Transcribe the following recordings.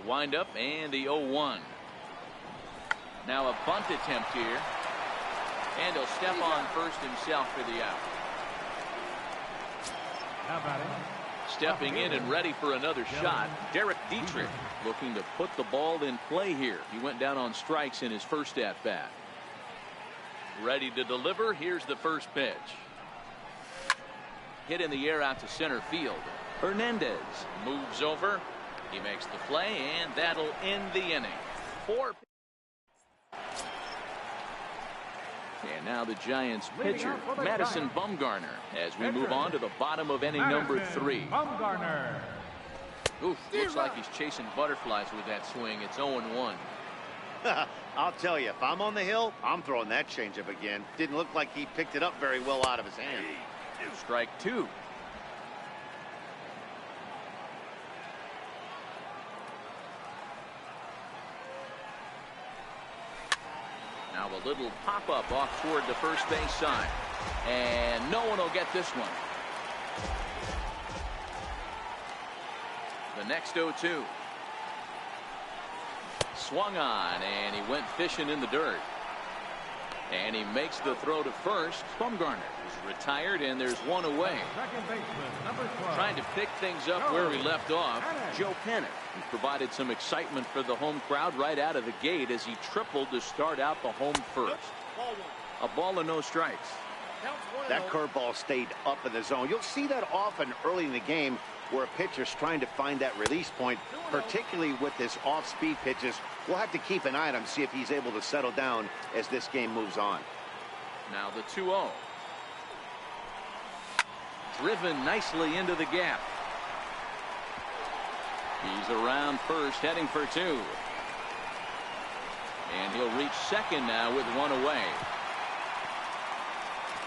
windup and the 0-1. Now a bunt attempt here. And he'll step on first himself for the out. Stepping in and ready for another shot, Derek Dietrich, looking to put the ball in play here. He went down on strikes in his first at-bat. Ready to deliver. Here's the first pitch. Hit in the air out to center field. Hernandez moves over. He makes the play, and that'll end the inning. 4. And now the Giants pitcher, Madison Bumgarner, as we move on to the bottom of inning number 3. Bumgarner. Oof, looks like he's chasing butterflies with that swing. It's 0-1. I'll tell you, if I'm on the hill, I'm throwing that changeup again. Didn't look like he picked it up very well out of his hand. Strike 2. Now a little pop-up off toward the first base side. And no one will get this one. The next 0-2. Swung on, and he went fishing in the dirt. And he makes the throw to first. Bumgarner is retired, and there's one away. Second baseman, number 12. Trying to pick things up where he left off, Joe Panik. He provided some excitement for the home crowd right out of the gate as he tripled to start out the home first. A ball and no strikes. That curveball stayed up in the zone. You'll see that often early in the game where a pitcher's trying to find that release point, particularly with his off-speed pitches. We'll have to keep an eye on him, see if he's able to settle down as this game moves on. Now the 2-0. Driven nicely into the gap. He's around first, heading for 2. And he'll reach second now with one away.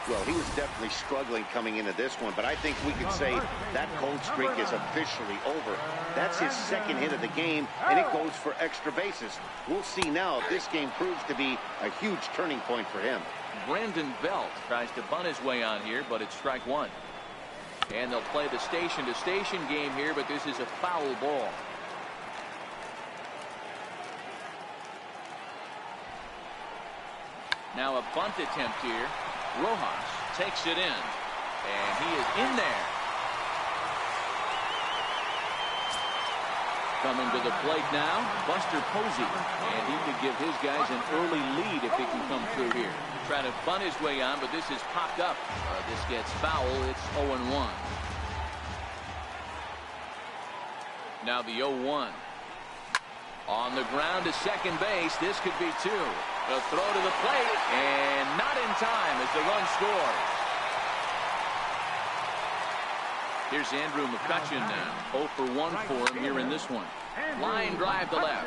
Well, he was definitely struggling coming into this one, but I think we could say that cold streak is officially over. That's his second hit of the game, and it goes for extra bases. We'll see now if this game proves to be a huge turning point for him. Brandon Belt tries to bunt his way on here, but it's strike 1. And they'll play the station-to-station game here, but this is a foul ball. Now a bunt attempt here. Rojas takes it in, and he is in there. Coming to the plate now, Buster Posey, and he could give his guys an early lead if he can come through here. Trying to bunt his way on, but this is popped up. This gets foul. It's 0-1. Now the 0-1. On the ground to second base. This could be 2. A throw to the plate, and not in time as the run scores. Here's Andrew McCutchen now. 0 for 1 for him here in this one. Line drive to left.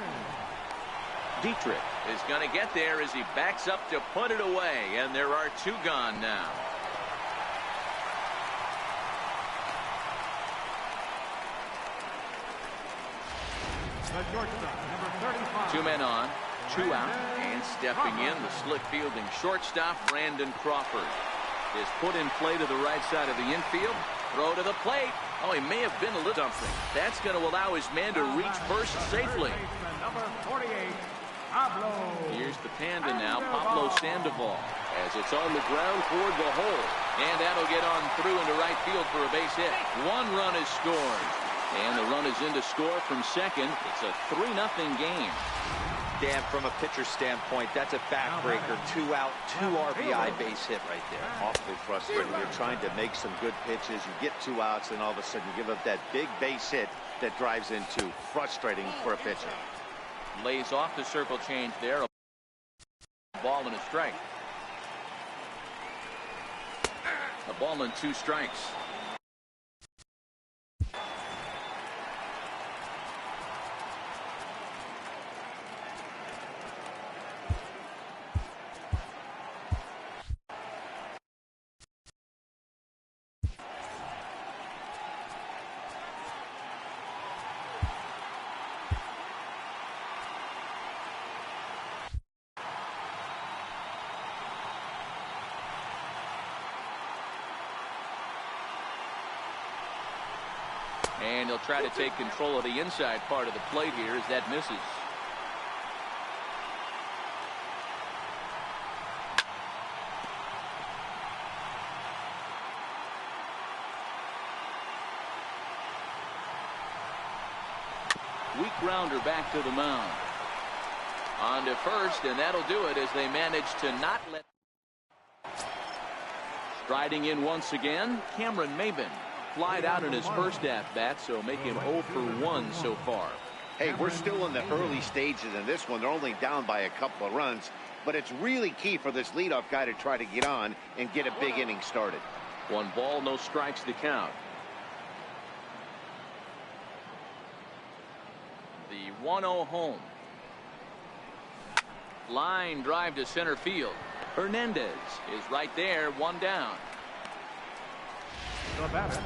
Dietrich is going to get there as he backs up to put it away, and there are 2 gone now. The shortstop, number 35. 2 men on, 2 out, and stepping in, the slick fielding shortstop, Brandon Crawford, is put in play to the right side of the infield. Throw to the plate. Oh, he may have been a little something. That's going to allow his man to reach first safely. Number 48, Pablo. Here's the Panda now, Pablo Sandoval, as it's on the ground toward the hole. And that'll get on through into right field for a base hit. 1 run is scored. And the run is in to score from second. It's a 3-0 game. Dan, from a pitcher standpoint, that's a backbreaker. 2 out, 2 RBI base hit right there. Awfully frustrating. You're trying to make some good pitches. You get 2 outs, and all of a sudden you give up that big base hit that drives in 2. Frustrating for a pitcher. Lays off the circle change there. A ball and a strike. A ball and 2 strikes. And he'll try to take control of the inside part of the plate here as that misses. Weak grounder back to the mound. On to first, and that'll do it as they manage to not let. Striding in once again, Cameron Maybin. Flied out in his first at-bat, so make him 0 for 1 so far. Hey, we're still in the early stages in this one. They're only down by a couple of runs, but it's really key for this leadoff guy to try to get on and get a big inning started. 1 ball, no strikes to count. The 1-0 home. Line drive to center field. Hernandez is right there, 1 down. The batter,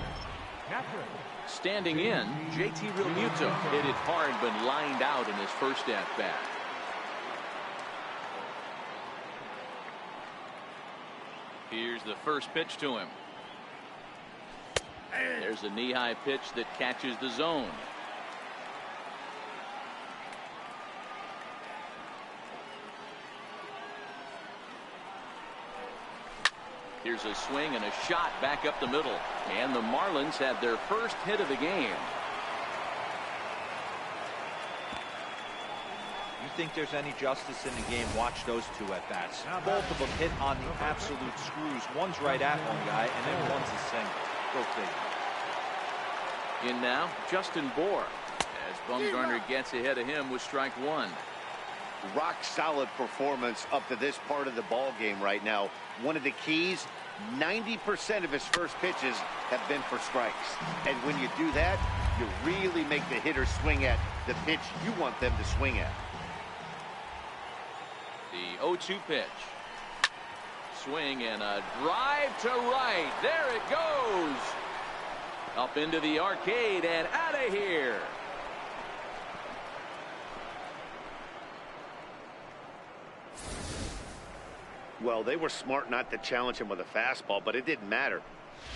catcher. Standing in, JT Realmuto hit it hard but lined out in his first at-bat. Here's the first pitch to him. There's a knee-high pitch that catches the zone. Here's a swing and a shot back up the middle. And the Marlins have their first hit of the game. You think there's any justice in the game? Watch those 2 at-bats. Both of them hit on the absolute screws. One's right at one guy, and then one's a single. Go figure. In now, Justin Bour, as Bumgarner gets ahead of him with strike 1. Rock solid performance up to this part of the ball game right now. One of the keys, 90% of his first pitches have been for strikes. And when you do that, you really make the hitter swing at the pitch you want them to swing at. The 0-2 pitch. Swing and a drive to right. There it goes. Up into the arcade and out of here. Well, they were smart not to challenge him with a fastball, but it didn't matter.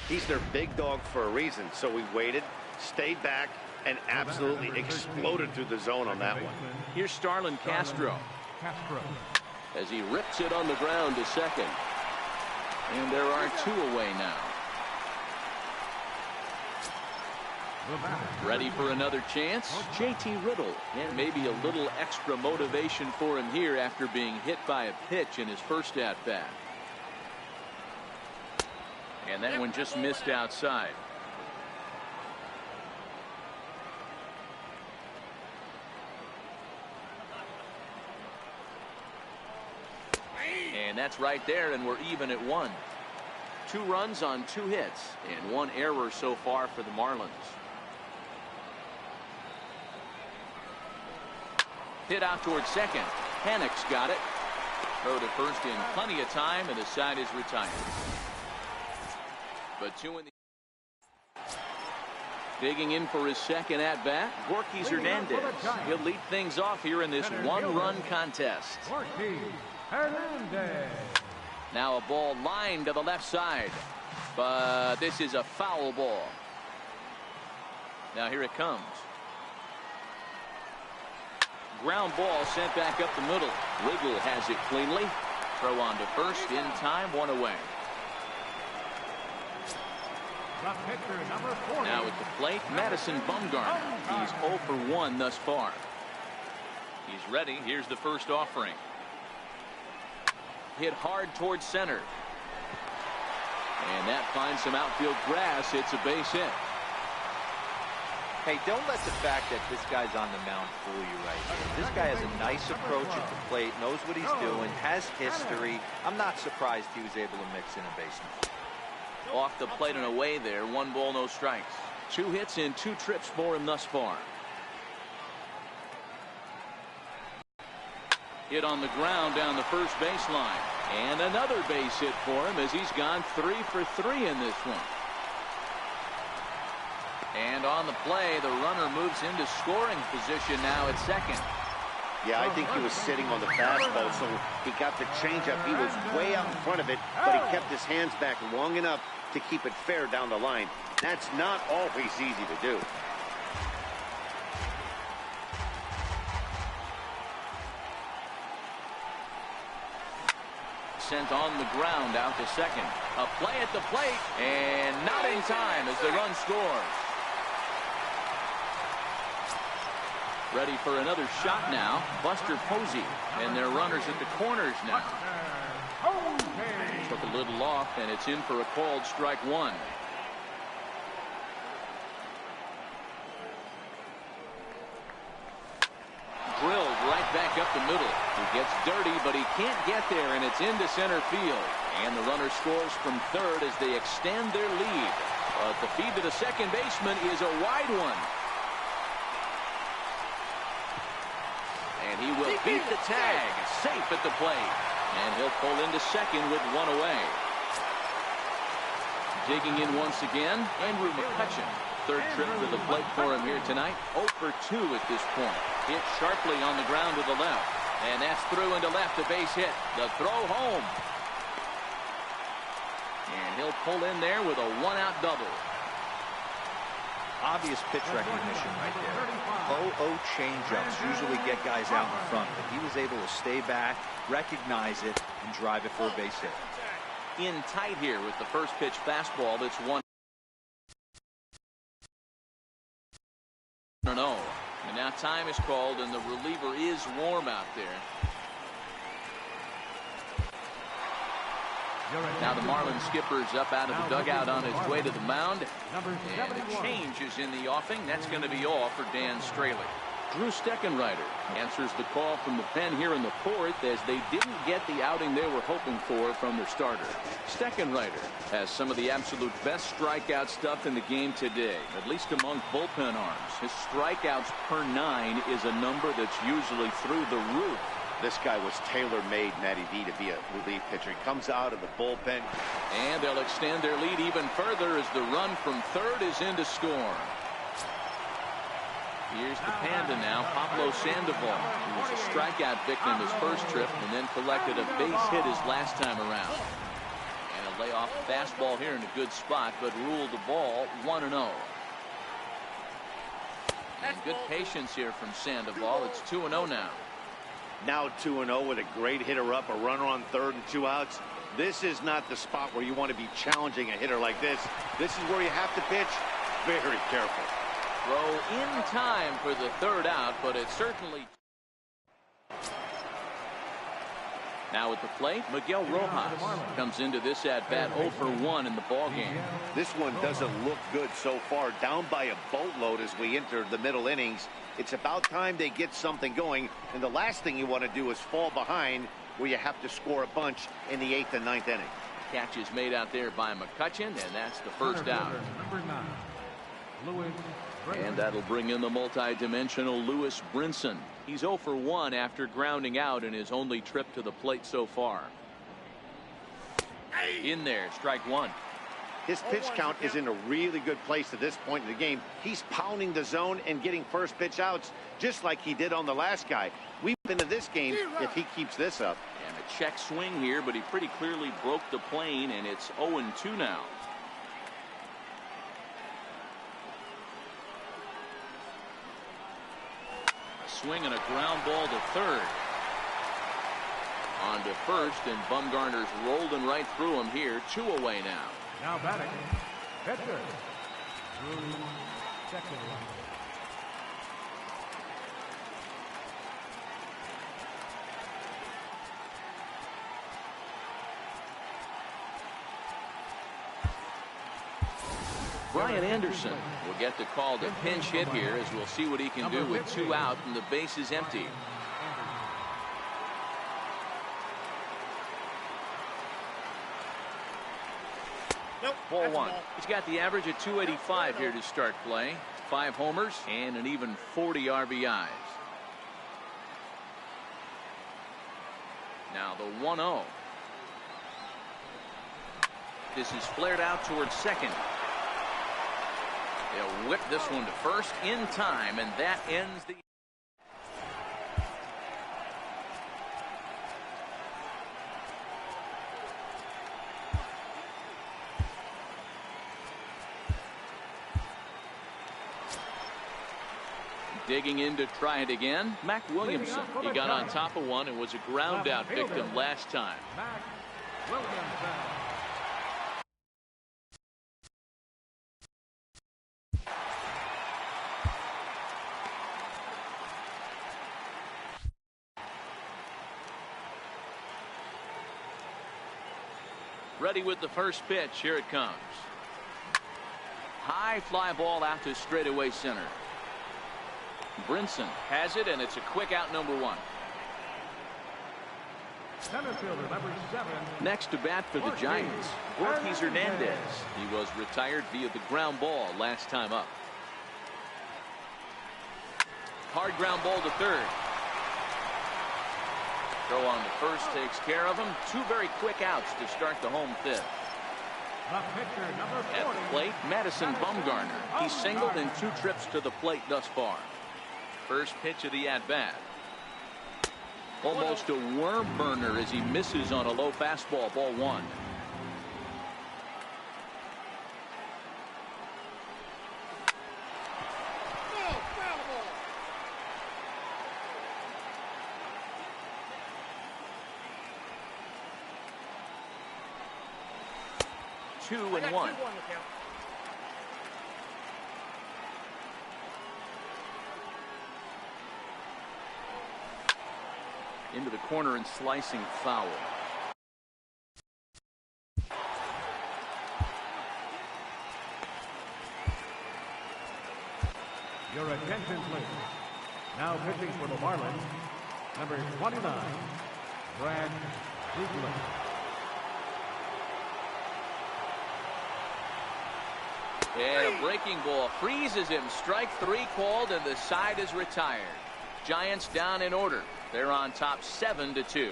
He's their big dog for a reason, so we waited, stayed back, and absolutely exploded through the zone on that one. Here's Starlin Castro as he rips it on the ground to second. And there are 2 away now. Ready for another chance? JT Riddle. And maybe a little extra motivation for him here after being hit by a pitch in his first at-bat. And that one just missed outside. And that's right there, and we're even at 1. 2 runs on 2 hits and 1 error so far for the Marlins. Hit out towards second. Panik's got it. Throw to first in plenty of time, and the side is retired. But 2 in the. Digging in for his second at-bat, Gorky Hernandez. He'll lead things off here in this 1-run contest. Gorky Hernandez. Now a ball lined to the left side, but this is a foul ball. Now here it comes. Ground ball sent back up the middle. Wiggle has it cleanly. Throw on to first in time, 1 away. The pitcher, number 40. Now at the plate, Madison Bumgarner. He's 0 for 1 thus far. He's ready. Here's the first offering. Hit hard towards center. And that finds some outfield grass. It's a base hit. Hey, don't let the fact that this guy's on the mound fool you right here. This guy has a nice approach at the plate, knows what he's doing, has history. I'm not surprised he was able to mix in a base hit. Off the plate and away there. 1 ball, no strikes. 2 hits and 2 trips for him thus far. Hit on the ground down the first baseline. And another base hit for him as he's gone 3 for 3 in this one. And on the play, the runner moves into scoring position now at second. Yeah, I think he was sitting on the fastball, so he got the changeup. He was way out in front of it, but he kept his hands back long enough to keep it fair down the line. That's not always easy to do. Sent on the ground out to second. A play at the plate, and not in time as the run scores. Ready for another shot now, Buster Posey, and their runners at the corners now. Took a little off, and it's in for a called strike one. Drilled right back up the middle. He gets dirty, but he can't get there, and it's into center field. And the runner scores from third as they extend their lead. But the feed to the second baseman is a wide one. And he will beat the tag, safe at the plate. And he'll pull into second with one away. Digging in once again, Andrew McCutchen. Third trip to the plate for him here tonight. 0 for 2 at this point. Hit sharply on the ground to the left. And that's through into left, a base hit. The throw home. And he'll pull in there with a one-out double. Obvious pitch recognition right there. 0-0 changeups usually get guys out in front, but he was able to stay back, recognize it, and drive it for a base hit. In tight here with the first pitch fastball. That's 1-0. And now time is called, and the reliever is warm out there. Now the Marlins skipper's up out of the dugout on his way to the mound. And a change is in the offing. That's going to be all for Dan Straley. Drew Steckenrider answers the call from the pen here in the fourth as they didn't get the outing they were hoping for from their starter. Steckenrider has some of the absolute best strikeout stuff in the game today, at least among bullpen arms. His strikeouts per 9 is a number that's usually through the roof. This guy was tailor-made, Matty V, to be a relief pitcher. He comes out of the bullpen. And they'll extend their lead even further as the run from third is in to score. Here's the Panda now, Pablo Sandoval, who was a strikeout victim his first trip and then collected a base hit his last time around. And a layoff fastball here in a good spot, but ruled the ball 1-0. And good patience here from Sandoval. It's 2-0 now. Now 2-0 with a great hitter up, a runner on third and 2 outs. This is not the spot where you want to be challenging a hitter like this. This is where you have to pitch very careful. Throw in time for the third out, but it certainly. Now at the plate, Miguel Rojas comes into this at-bat 0 for 1 in the ballgame. This one doesn't look good so far. Down by a boatload as we enter the middle innings. It's about time they get something going, and the last thing you want to do is fall behind where you have to score a bunch in the 8th and 9th inning. Catch is made out there by McCutchen, and that's the first out. Number 9, Lewis. And that'll bring in the multi-dimensional Lewis Brinson. He's 0 for 1 after grounding out in his only trip to the plate so far. In there, strike one. His pitch count is in a really good place at this point in the game. He's pounding the zone and getting first pitch outs just like he did on the last guy. We've been to this game if he keeps this up. And a check swing here, but he pretty clearly broke the plane, and it's 0-2 now. Swing and a ground ball to third. On to first, and Bumgarner's rolling right through him here. 2 away now. Now batting, pitcher, Drew Steckenrider. Brian Anderson will get the call to pinch hit here as we'll see what he can do with 2 out and the base is empty. Ball 1. He's got the average of 285 here to start play. 5 homers and an even 40 RBIs. Now the 1-0. This is flared out towards second. They'll whip this one to first in time, and that ends the. Digging in to try it again, Mac Williamson. He got on top of one and was a ground out victim last time. Mac Williamson. Ready with the first pitch. Here it comes. High fly ball out to straightaway center. Brinson has it, and it's a quick out, number 1. Center fielder, number 7. Next to bat for the Giants, Ortiz Hernandez. He was retired via the ground ball last time up. Hard ground ball to third. Throw on to first takes care of him. 2 very quick outs to start the home 5th. The pitcher, number 40. At the plate, Madison Bumgarner. He's singled in 2 trips to the plate thus far. First pitch of the at-bat. Almost a worm burner as he misses on a low fastball, ball 1. Two and one. Into the corner and slicing foul. Your attention, please. Now pitching for the Marlins, number 29, Brad Cleveland. And a breaking ball freezes him. Strike 3 called, and the side is retired. Giants down in order. They're on top 7-2.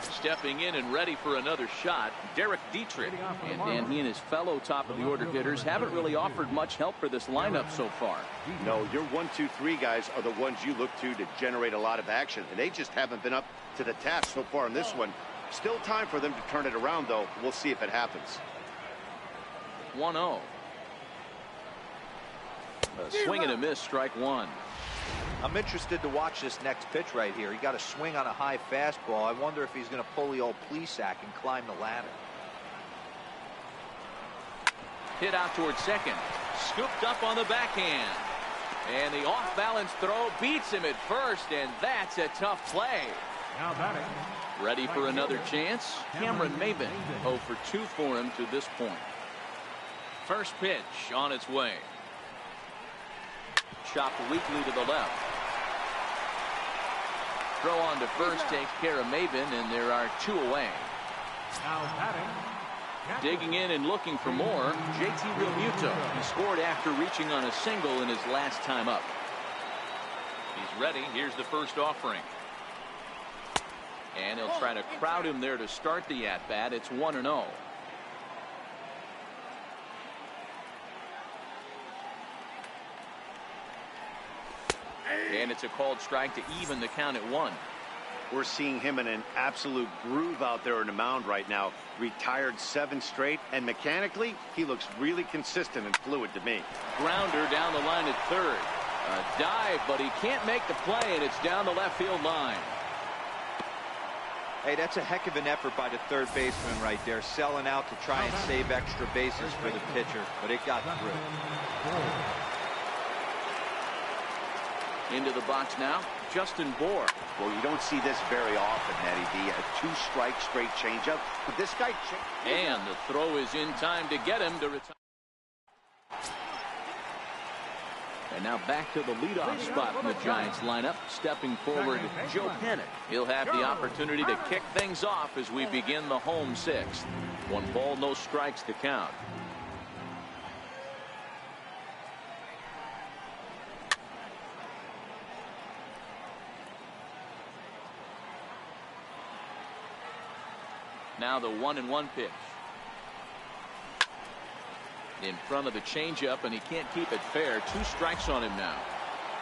Stepping in and ready for another shot, Derek Dietrich. And Dan, he and his fellow top-of-the-order hitters haven't really offered much help for this lineup so far. No, your 1, 2, 3 guys are the ones you look to generate a lot of action, and they just haven't been up to the task so far in this one. Still time for them to turn it around, though. We'll see if it happens. 1-0. A swing and a miss, strike 1. I'm interested to watch this next pitch right here. He got a swing on a high fastball. I wonder if he's going to pull the old Plesac and climb the ladder. Hit out towards second. Scooped up on the backhand. And the off-balance throw beats him at first, and that's a tough play. Now batting. Ready for another chance? Cameron Maybin. 0 for 2 for him to this point. First pitch on its way. Chopped weakly to the left. Throw on to first takes care of Maybin, and there are 2 away. Now batting. Digging in and looking for more, JT Realmuto. He scored after reaching on a single in his last time up. He's ready. Here's the first offering. And he'll try to crowd him there to start the at-bat. It's 1-0. And it's a called strike to even the count at 1. We're seeing him in an absolute groove out there on the mound right now. Retired 7 straight, and mechanically, he looks really consistent and fluid to me. Grounder down the line at third. A dive, but he can't make the play, and it's down the left field line. Hey, that's a heck of an effort by the third baseman right there, selling out to try and save extra bases for the pitcher, but it got through. Into the box now, Justin Bour. Well, you don't see this very often, Nettie D. A 2-strike straight changeup. But this guy... And the throw is in time to get him to retire. And now back to the leadoff spot in the Giants lineup. Stepping forward, Joe Panik. He'll have the opportunity to kick things off as we begin the home 6th. 1 ball, no strikes to count. Now the 1-1 pitch. In front of the changeup, and he can't keep it fair. 2 strikes on him now.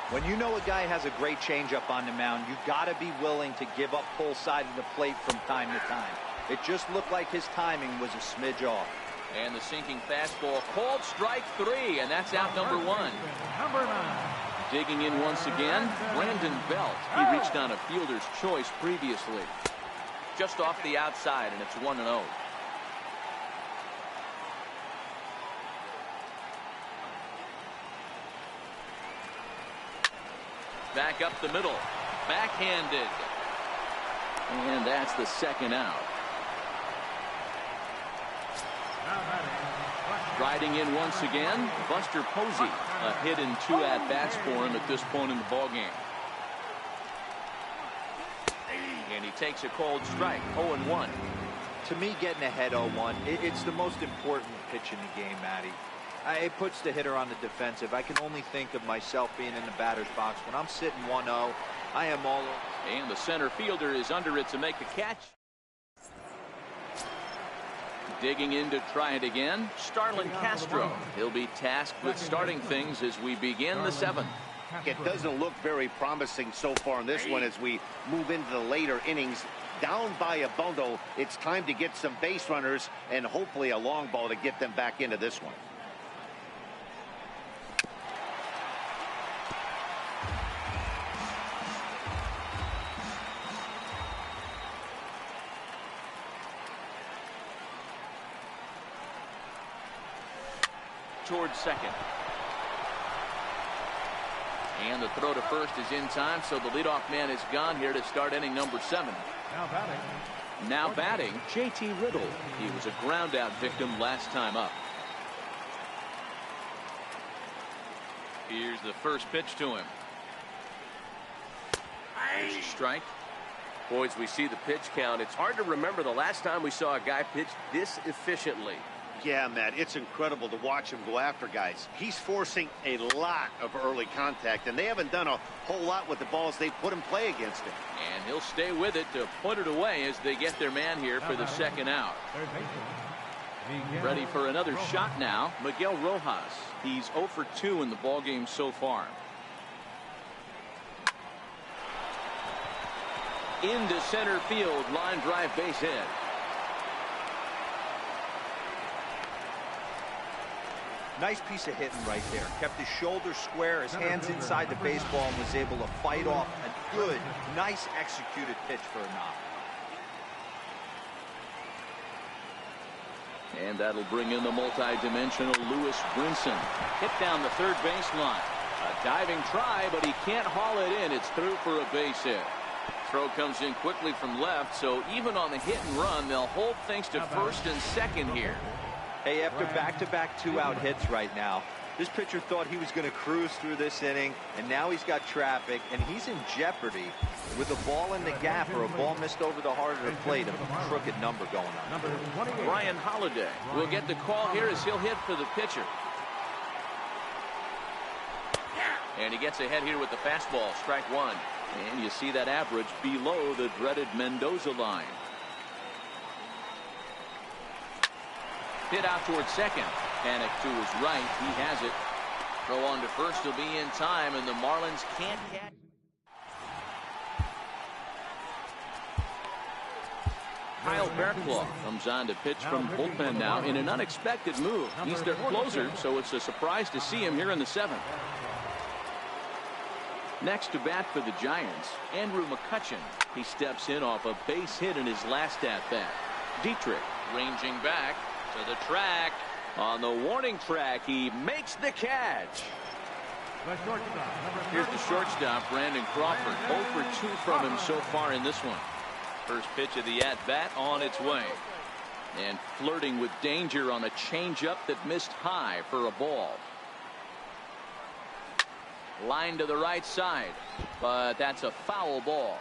When you know a guy has a great changeup on the mound, you got to be willing to give up full side of the plate from time to time. It just looked like his timing was a smidge off. And the sinking fastball, called strike 3, and that's out number 1. Number 9. Digging in once again, Brandon Belt. He reached on a fielder's choice previously. Just off the outside, and it's 1-0. Back up the middle. Backhanded. And that's the second out. Riding in once again, Buster Posey. A hit and 2 at-bats for him at this point in the ballgame. And he takes a cold strike, 0-1. To me, getting ahead 0-1, it's the most important pitch in the game, Matty. It puts the hitter on the defensive. I can only think of myself being in the batter's box. When I'm sitting 1-0, I am all over. And the center fielder is under it to make the catch. Digging in to try it again, Starlin Castro. He'll be tasked with starting things as we begin the 7th. It doesn't look very promising so far in this one as we move into the later innings. Down by a bundle, it's time to get some base runners and hopefully a long ball to get them back into this one. Towards second. And the throw to first is in time, so the leadoff man is gone here to start inning number 7. Now batting, J.T. Riddle. He was a ground-out victim last time up. Here's the first pitch to him. There's a strike. Boys, we see the pitch count. It's hard to remember the last time we saw a guy pitch this efficiently. Yeah, Matt, it's incredible to watch him go after guys. He's forcing a lot of early contact, and they haven't done a whole lot with the balls they put in play against him. And he'll stay with it to put it away as they get their man here for the second out. Ready for another shot now, Miguel Rojas. He's 0 for 2 in the ballgame so far. Into center field, line drive, base hit. Nice piece of hitting right there. Kept his shoulders square, his hands inside the baseball, and was able to fight off a good, nice executed pitch for a knock. And that'll bring in the multi-dimensional Lewis Brinson. Hit down the third baseline. A diving try, but he can't haul it in. It's through for a base hit. Throw comes in quickly from left, so even on the hit and run, they'll hold things to first and second here. Hey, after back-to-back 2-out hits right now, this pitcher thought he was going to cruise through this inning, and now he's got traffic, and he's in jeopardy with a ball in the gap or a ball missed over the heart of the plate, a crooked number going on. Ryan Holiday will get the call here as he'll hit for the pitcher. And he gets ahead here with the fastball, strike 1. And you see that average below the dreaded Mendoza line. Hit out towards second. Panic to his right. He has it. Throw on to first will be in time, and the Marlins can't catch. Kyle Barraclough comes on to pitch from bullpen now in an unexpected move. He's their closer, so it's a surprise to see him here in the 7th. Next to bat for the Giants, Andrew McCutchen. He steps in off a base hit in his last at-bat. Dietrich ranging back to the track. On the warning track, he makes the catch. Here's the shortstop, Brandon Crawford. 0 for 2 from him so far in this one. First pitch of the at-bat on its way. And flirting with danger on a changeup that missed high for a ball. Line to the right side, but that's a foul ball.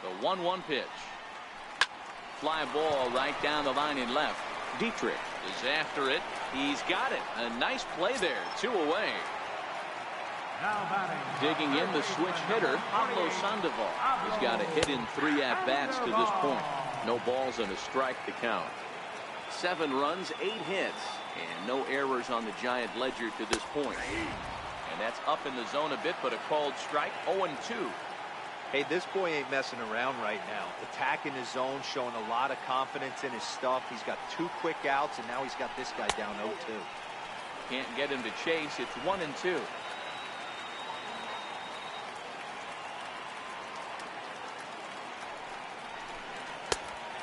The 1-1 pitch. Fly ball right down the line in left. Dietrich is after it. He's got it. A nice play there. 2 away. Digging in the switch hitter, Pablo Sandoval. He's got a hit in 3 at-bats to this point. No balls and a strike to count. 7 runs, 8 hits, and no errors on the Giant ledger to this point. And that's up in the zone a bit, but a called strike, 0-2. Hey, this boy ain't messing around right now. Attacking his zone, showing a lot of confidence in his stuff. He's got 2 quick outs, and now he's got this guy down 0-2. Can't get him to chase. It's 1-2.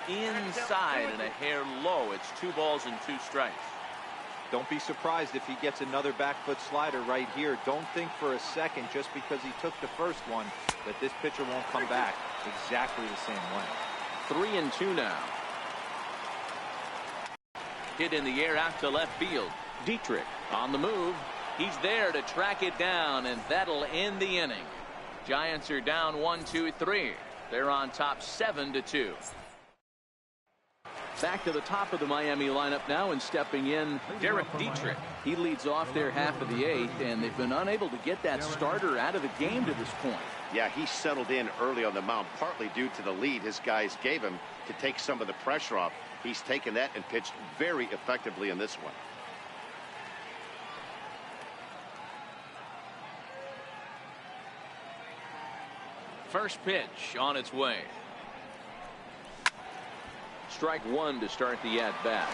Inside and a hair low. It's 2 balls and 2 strikes. Don't be surprised if he gets another back foot slider right here. Don't think for a second, just because he took the first one, that this pitcher won't come back exactly the same way. 3-2 now. Hit in the air out to left field. Dietrich on the move. He's there to track it down, and that'll end the inning. Giants are down 1-2-3. They're on top 7-2. Back to the top of the Miami lineup now, and stepping in, Derek Dietrich. He leads off their half of the 8th, and they've been unable to get that starter out of the game to this point. Yeah, he settled in early on the mound, partly due to the lead his guys gave him to take some of the pressure off. He's taken that and pitched very effectively in this one. First pitch on its way. Strike 1 to start the at-bat.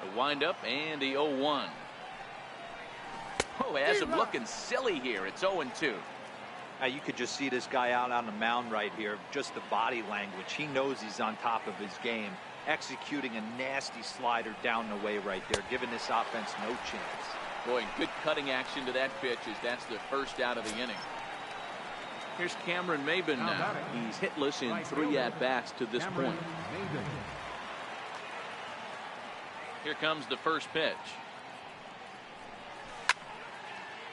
A windup and the 0-1. Oh, has him looking silly here. It's 0-2. Now you could just see this guy out on the mound right here. Just the body language. He knows he's on top of his game. Executing a nasty slider down the way right there, giving this offense no chance. Boy, good cutting action to that pitch as that's the first out of the inning. Here's Cameron Maybin now. He's hitless in 3 at-bats to this point. Here comes the first pitch.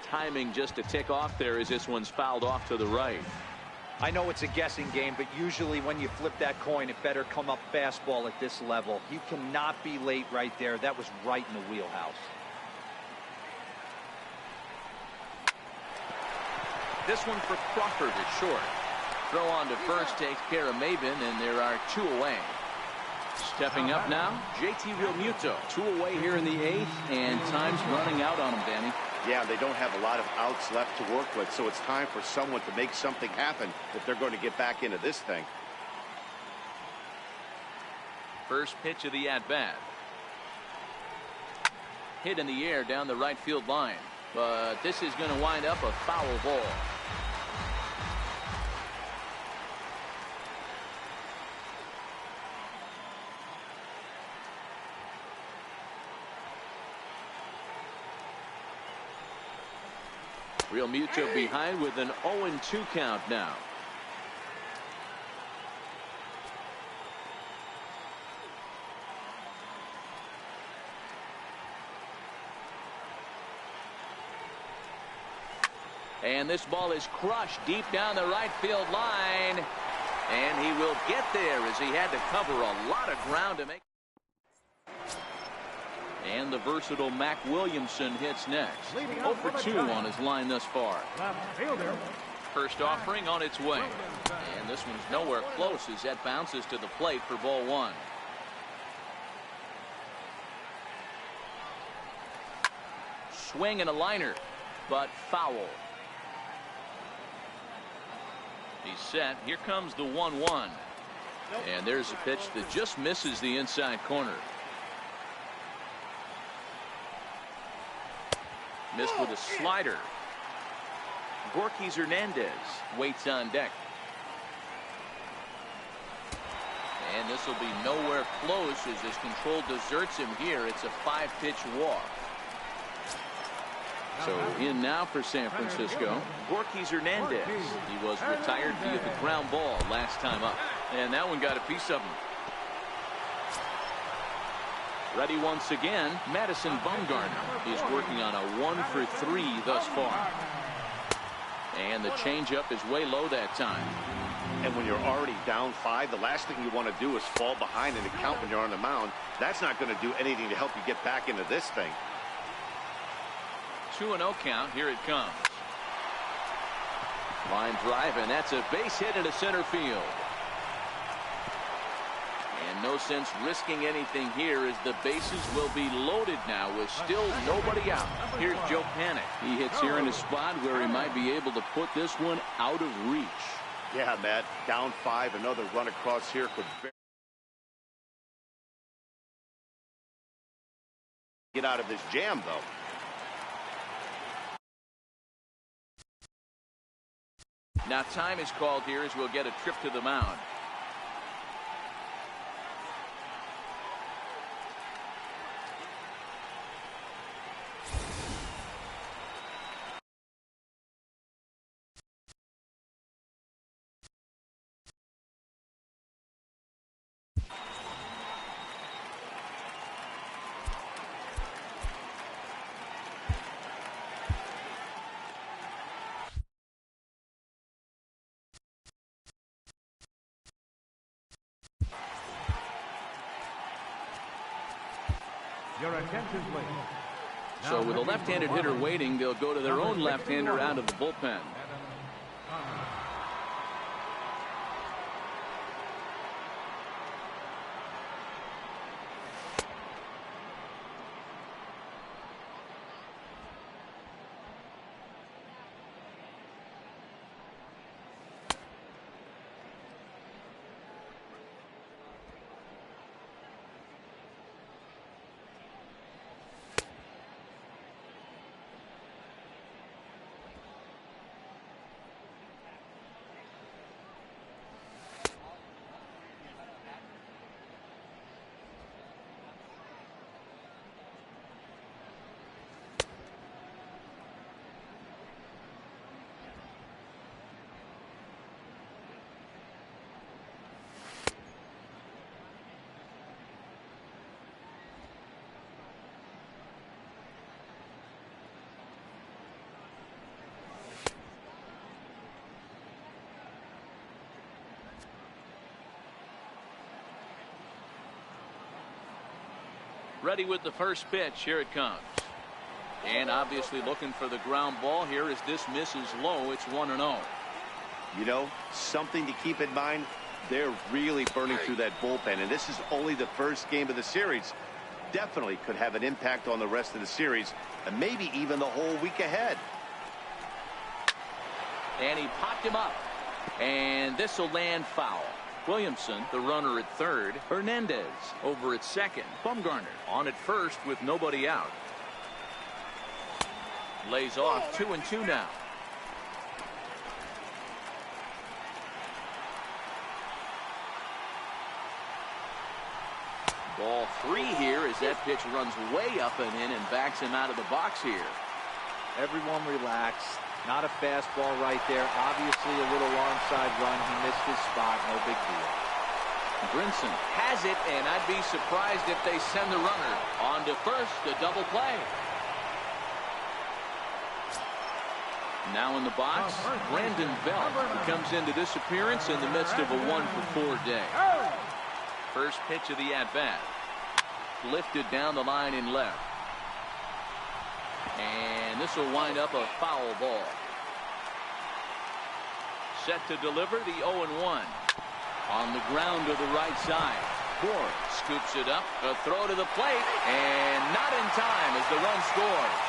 Timing just a tick off there as this one's fouled off to the right. I know it's a guessing game, but usually when you flip that coin, it better come up fastball at this level. You cannot be late right there. That was right in the wheelhouse. This one for Crawford is short. Throw on to first takes care of Maybin, and there are 2 away. Stepping up now, JT Realmuto. 2 away here in the 8th, and time's running out on him, Danny. Yeah, they don't have a lot of outs left to work with, so it's time for someone to make something happen if they're going to get back into this thing. First pitch of the at-bat. Hit in the air down the right field line, but this is going to wind up a foul ball. Realmuto behind with an 0-2 count now. And this ball is crushed deep down the right field line. And he will get there as he had to cover a lot of ground to make. And the versatile Mac Williamson hits next. 0 for 2 on his line thus far. First offering on its way. And this one's nowhere close as that bounces to the plate for ball 1. Swing and a liner, but foul. He's set. Here comes the 1-1. And there's a pitch that just misses the inside corner. Missed with a slider. Gorkys Hernandez waits on deck. And this will be nowhere close as his control deserts him here. It's a 5-pitch walk. So in now for San Francisco, Gorkys Hernandez. He was retired via the ground ball last time up. And that one got a piece of him. Ready once again, Madison Bumgarner is working on a 1 for 3 thus far. And the changeup is way low that time. And when you're already down 5, the last thing you want to do is fall behind in the count when you're on the mound. That's not going to do anything to help you get back into this thing. 2-0 count. Here it comes. Line drive, and that's a base hit into center field. And No sense risking anything here as the bases will be loaded now with still nobody out. Here's Joe Panik. He hits here in a spot where he might be able to put this one out of reach. Yeah, Matt. Down 5. Another run across here could get out of this jam, though. Now time is called here as we'll get a trip to the mound. Your attention, please. So with a left-handed hitter waiting, they'll go to their own left-hander out of the bullpen. Ready with the first pitch. Here it comes. And obviously looking for the ground ball here as this misses low. It's 1-0. You know, something to keep in mind, they're really burning through that bullpen, and this is only the first game of the series. Definitely could have an impact on the rest of the series and maybe even the whole week ahead. And he popped him up. And this will land foul. Williamson, the runner at third. Hernandez over at second. Bumgarner on at first with nobody out. Lays off 2-2 now. Ball 3 here as that pitch runs way up and in and backs him out of the box here. Everyone relax. Not a fastball right there. Obviously a little onside run. He missed his spot. No big deal. Brinson has it, and I'd be surprised if they send the runner on to first, a double play. Now in the box, Brandon Belt, who comes into this appearance in the midst of a 1-for-4 day. First pitch of the at-bat. Lifted down the line in left. And this will wind up a foul ball. Set to deliver the 0-1. On the ground to the right side. Bohr scoops it up. A throw to the plate. And not in time as the run scores.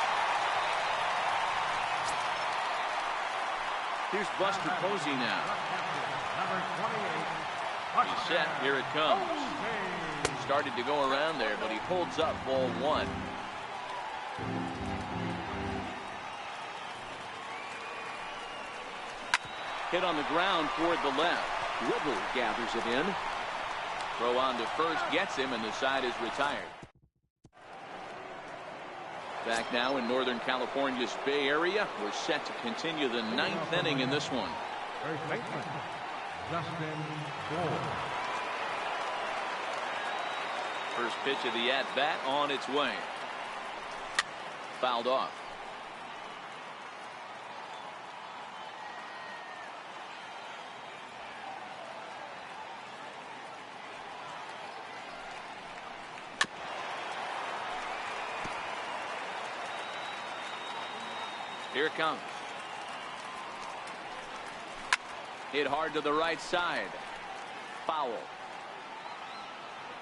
Here's Buster Posey now. He's set. Here it comes. Started to go around there, but he holds up ball 1. Hit on the ground toward the left. Whittle gathers it in. Throw on to first gets him, and the side is retired. Back now in Northern California's Bay Area. We're set to continue the 9th inning in this one. First baseman, Justin Bour. First pitch of the at-bat on its way. Fouled off. Here it comes. Hit hard to the right side. Foul.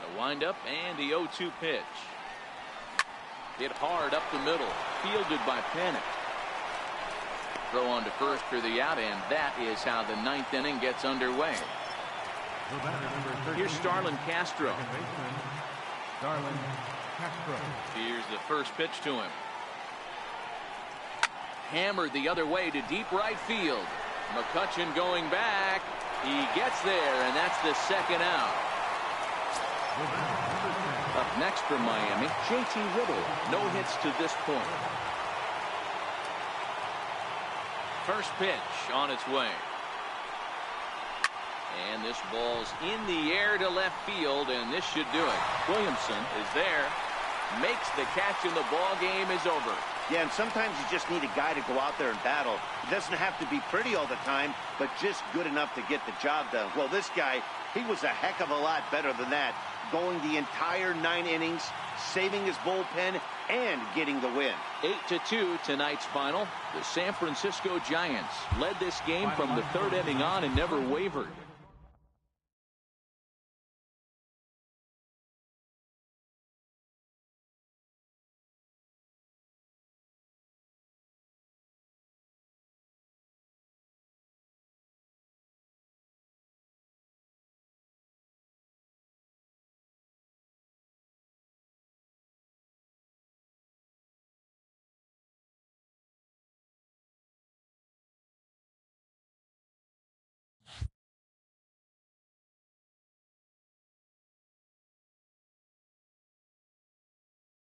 The windup and the 0-2 pitch. Hit hard up the middle. Fielded by Panik. Throw on to first for the out, and that is how the 9th inning gets underway. Here's Starlin Castro. Starlin Castro. Here's the first pitch to him. Hammered the other way to deep right field. McCutchen going back. He gets there, and that's the second out. Up next from Miami, JT Riddle. No hits to this point. First pitch on its way. And this ball's in the air to left field, and this should do it. Williamson is there. Makes the catch, and the ball game is over. Yeah, and sometimes you just need a guy to go out there and battle. It doesn't have to be pretty all the time, but just good enough to get the job done. Well, this guy, he was a heck of a lot better than that, going the entire 9 innings, saving his bullpen, and getting the win. 8-2 tonight's final. The San Francisco Giants led this game from the 3rd inning on and never wavered.